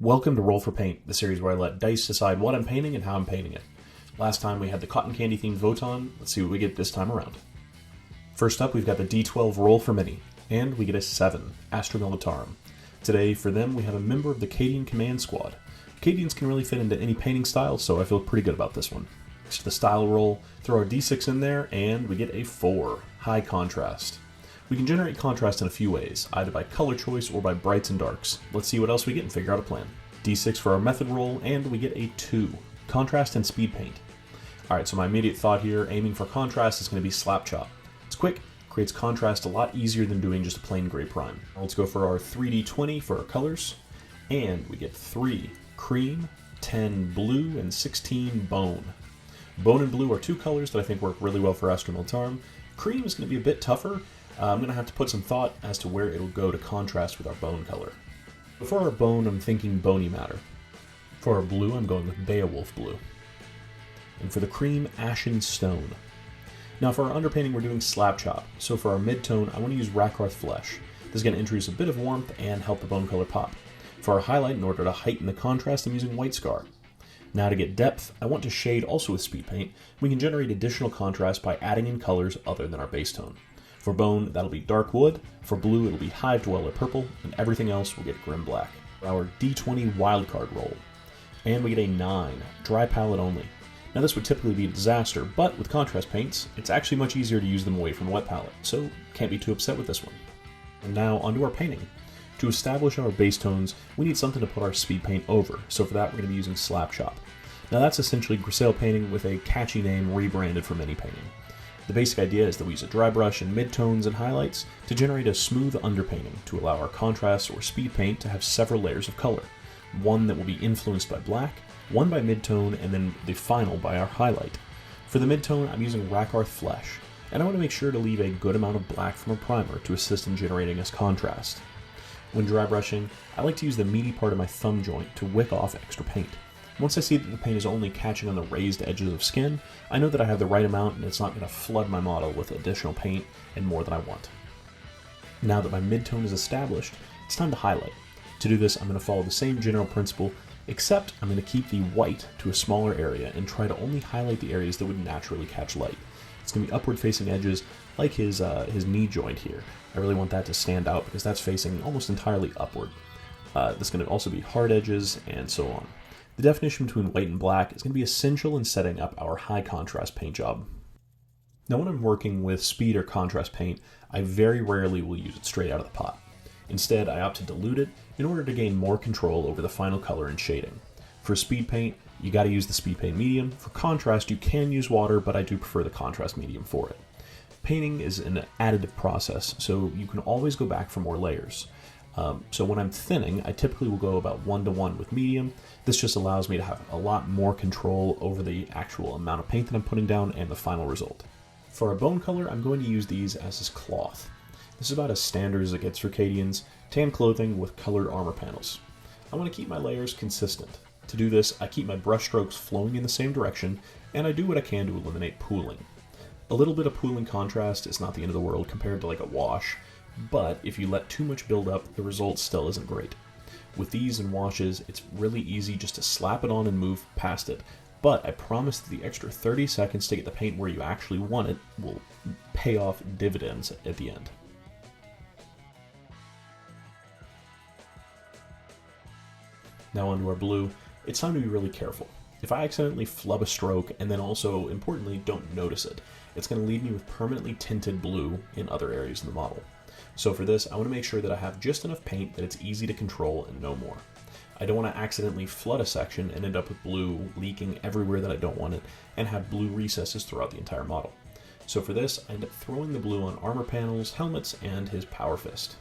Welcome to Roll for Paint, the series where I let dice decide what I'm painting and how I'm painting it. Last time we had the cotton candy themed Votann. Let's see what we get this time around. First up, we've got the D12 Roll for Mini, and we get a 7, Astra Militarum. Today, for them, we have a member of the Cadian command squad. Cadians can really fit into any painting style, so I feel pretty good about this one. Next to the style roll, throw our D6 in there, and we get a 4, High Contrast. We can generate contrast in a few ways, either by color choice or by brights and darks. Let's see what else we get and figure out a plan. D6 for our method roll, and we get a 2, Contrast and Speed Paint. Alright, so my immediate thought here, aiming for contrast, is going to be SlapChop. It's quick, creates contrast a lot easier than doing just a plain gray prime. Let's go for our 3D20 for our colors, and we get 3 cream, 10 blue, and 16 bone. Bone and blue are two colors that I think work really well for Astra Militarum. Cream is going to be a bit tougher. I'm going to have to put some thought as to where it'll go to contrast with our bone color. For our bone, I'm thinking bony matter. For our blue, I'm going with Beowulf blue. And for the cream, Ashen Stone. Now for our underpainting, we're doing SlapChop. So for our mid-tone, I want to use Rakarth Flesh. This is going to introduce a bit of warmth and help the bone color pop. For our highlight, in order to heighten the contrast, I'm using White Scar. Now to get depth, I want to shade also with Speed Paint. We can generate additional contrast by adding in colors other than our base tone. For bone, that'll be Dark Wood. For blue, it'll be Hive Dweller Purple, and everything else will get Grim Black. For our D20 Wildcard roll. And we get a 9, Dry Palette only. Now this would typically be a disaster, but with contrast paints, it's actually much easier to use them away from a wet palette, so can't be too upset with this one. And now onto our painting. To establish our base tones, we need something to put our speed paint over, so for that we're going to be using SlapChop. Now that's essentially Grisaille painting with a catchy name rebranded from any painting. The basic idea is that we use a dry brush and midtones and highlights to generate a smooth underpainting to allow our contrast or speed paint to have several layers of color. One that will be influenced by black, one by midtone, and then the final by our highlight. For the midtone, I'm using Rakarth Flesh, and I want to make sure to leave a good amount of black from a primer to assist in generating us contrast. When dry brushing, I like to use the meaty part of my thumb joint to wick off extra paint. Once I see that the paint is only catching on the raised edges of skin, I know that I have the right amount and it's not going to flood my model with additional paint and more than I want. Now that my midtone is established, it's time to highlight. To do this, I'm going to follow the same general principle, except I'm going to keep the white to a smaller area and try to only highlight the areas that would naturally catch light. It's going to be upward facing edges like his knee joint here. I really want that to stand out because that's facing almost entirely upward. This is going to also be hard edges and so on. The definition between white and black is going to be essential in setting up our high contrast paint job. Now when I'm working with speed or contrast paint, I very rarely will use it straight out of the pot. Instead, I opt to dilute it in order to gain more control over the final color and shading. For speed paint, you got to use the speed paint medium. For contrast, you can use water, but I do prefer the contrast medium for it. Painting is an additive process, so you can always go back for more layers. So when I'm thinning, I typically will go about 1-to-1 with medium. This just allows me to have a lot more control over the actual amount of paint that I'm putting down and the final result. For a bone color, I'm going to use these as this cloth. This is about as standard as it gets for Cadians, tan clothing with colored armor panels. I want to keep my layers consistent. To do this, I keep my brush strokes flowing in the same direction, and I do what I can to eliminate pooling. A little bit of pooling contrast is not the end of the world compared to like a wash, but if you let too much build up, the result still isn't great. With these and washes, it's really easy just to slap it on and move past it, but I promise that the extra 30 seconds to get the paint where you actually want it will pay off dividends at the end. Now onto our blue, it's time to be really careful. If I accidentally flub a stroke and then also, importantly, don't notice it, it's going to leave me with permanently tinted blue in other areas of the model. So for this, I want to make sure that I have just enough paint that it's easy to control and no more. I don't want to accidentally flood a section and end up with blue leaking everywhere that I don't want it and have blue recesses throughout the entire model. So for this, I end up throwing the blue on armor panels, helmets, and his power fist.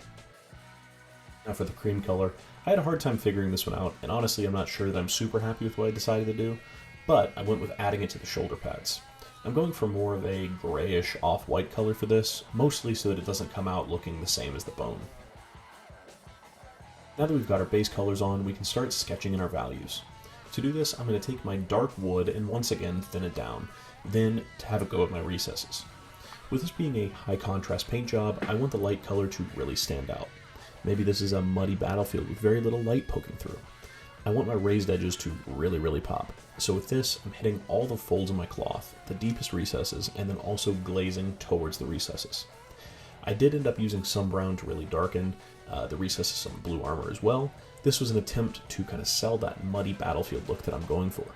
Now for the cream color, I had a hard time figuring this one out, and honestly I'm not sure that I'm super happy with what I decided to do, but I went with adding it to the shoulder pads. I'm going for more of a grayish off-white color for this, mostly so that it doesn't come out looking the same as the bone. Now that we've got our base colors on, we can start sketching in our values. To do this, I'm going to take my dark wood and once again thin it down, then to have a go at my recesses. With this being a high contrast paint job, I want the light color to really stand out. Maybe this is a muddy battlefield with very little light poking through. I want my raised edges to really, really pop. So with this, I'm hitting all the folds of my cloth, the deepest recesses, and then also glazing towards the recesses. I did end up using some brown to really darken the recesses on blue armor as well. This was an attempt to kind of sell that muddy battlefield look that I'm going for.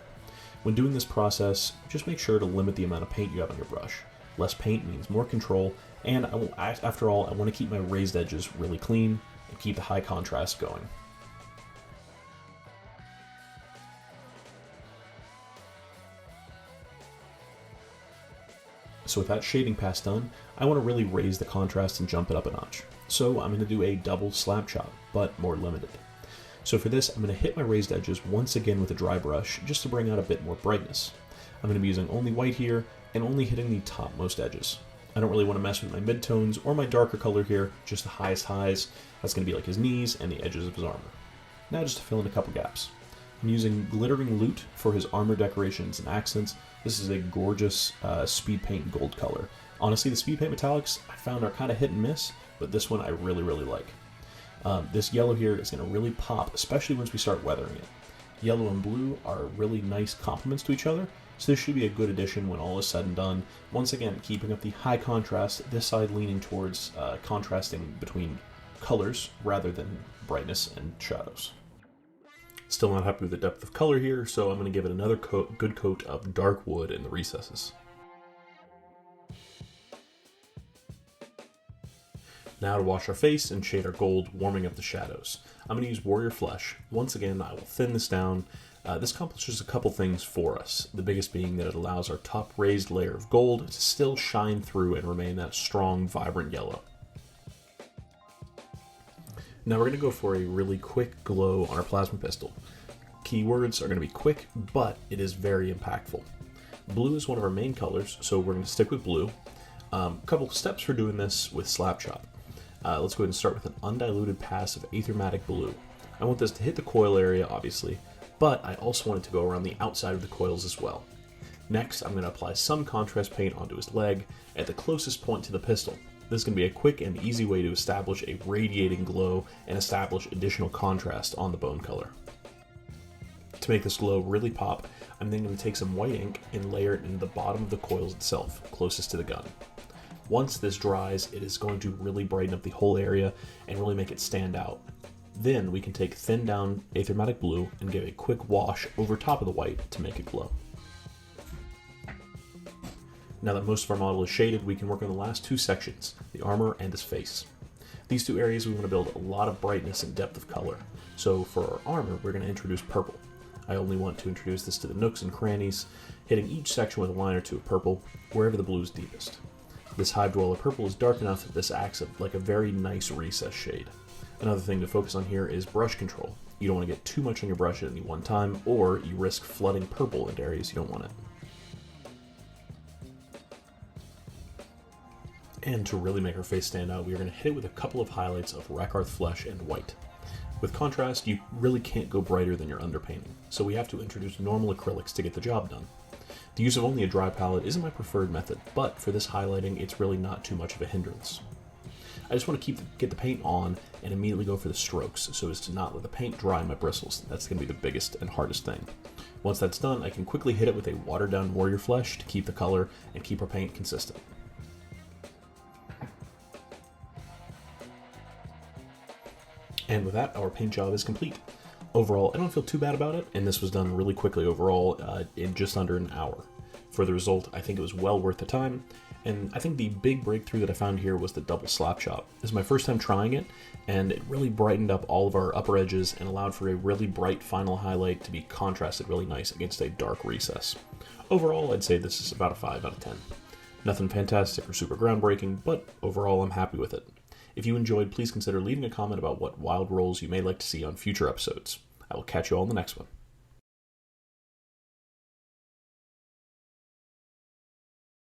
When doing this process, just make sure to limit the amount of paint you have on your brush. Less paint means more control, and after all, I want to keep my raised edges really clean and keep the high contrast going. So with that shading pass done, I want to really raise the contrast and jump it up a notch. So I'm going to do a double SlapChop, but more limited. So for this, I'm going to hit my raised edges once again with a dry brush, just to bring out a bit more brightness. I'm going to be using only white here, and only hitting the topmost edges. I don't really want to mess with my midtones or my darker color here, just the highest highs. That's going to be like his knees and the edges of his armor. Now just to fill in a couple gaps. I'm using glittering loot for his armor decorations and accents. This is a gorgeous speed paint gold color. Honestly, the speed paint metallics I found are kind of hit and miss, but this one I really, really like. This yellow here is going to really pop, especially once we start weathering it. Yellow and blue are really nice complements to each other, so this should be a good addition when all is said and done. Once again, keeping up the high contrast, this side leaning towards contrasting between colors rather than brightness and shadows. Still not happy with the depth of color here, so I'm going to give it another good coat of dark wood in the recesses. Now to wash our face and shade our gold, warming up the shadows. I'm going to use Warrior Flesh. Once again, I will thin this down. This accomplishes a couple things for us, the biggest being that it allows our top raised layer of gold to still shine through and remain that strong, vibrant yellow. Now we're going to go for a really quick glow on our plasma pistol. Keywords are going to be quick, but it is very impactful. Blue is one of our main colors, so we're going to stick with blue. Couple steps for doing this with SlapChop. Let's go ahead and start with an undiluted pass of Aethermatic Blue. I want this to hit the coil area, obviously, but I also want it to go around the outside of the coils as well. Next, I'm going to apply some contrast paint onto his leg at the closest point to the pistol. This is going to be a quick and easy way to establish a radiating glow and establish additional contrast on the bone color. To make this glow really pop, I'm then going to take some white ink and layer it into the bottom of the coils itself, closest to the gun. Once this dries, it is going to really brighten up the whole area and really make it stand out. Then we can take thinned down Aethermatic Blue and give a quick wash over top of the white to make it glow. Now that most of our model is shaded, we can work on the last two sections, the armor and his face. These two areas we want to build a lot of brightness and depth of color. So for our armor, we're going to introduce purple. I only want to introduce this to the nooks and crannies, hitting each section with a line or two of purple, wherever the blue is deepest. This Hive Dweller purple is dark enough that this acts like a very nice recess shade. Another thing to focus on here is brush control. You don't want to get too much on your brush at any one time, or you risk flooding purple into areas you don't want it. And to really make our face stand out, we are going to hit it with a couple of highlights of Rakarth Flesh and white. With contrast, you really can't go brighter than your underpainting, so we have to introduce normal acrylics to get the job done. The use of only a dry palette isn't my preferred method, but for this highlighting, it's really not too much of a hindrance. I just want to get the paint on and immediately go for the strokes so as to not let the paint dry on my bristles. That's going to be the biggest and hardest thing. Once that's done, I can quickly hit it with a watered down Warrior Flesh to keep the color and keep our paint consistent. And with that, our paint job is complete. Overall, I don't feel too bad about it, and this was done really quickly overall in just under an hour. For the result, I think it was well worth the time, and I think the big breakthrough that I found here was the double SlapChop. This is my first time trying it, and it really brightened up all of our upper edges and allowed for a really bright final highlight to be contrasted really nice against a dark recess. Overall, I'd say this is about a 5 out of 10. Nothing fantastic or super groundbreaking, but overall I'm happy with it. If you enjoyed, please consider leaving a comment about what wild rolls you may like to see on future episodes. I will catch you all in the next one.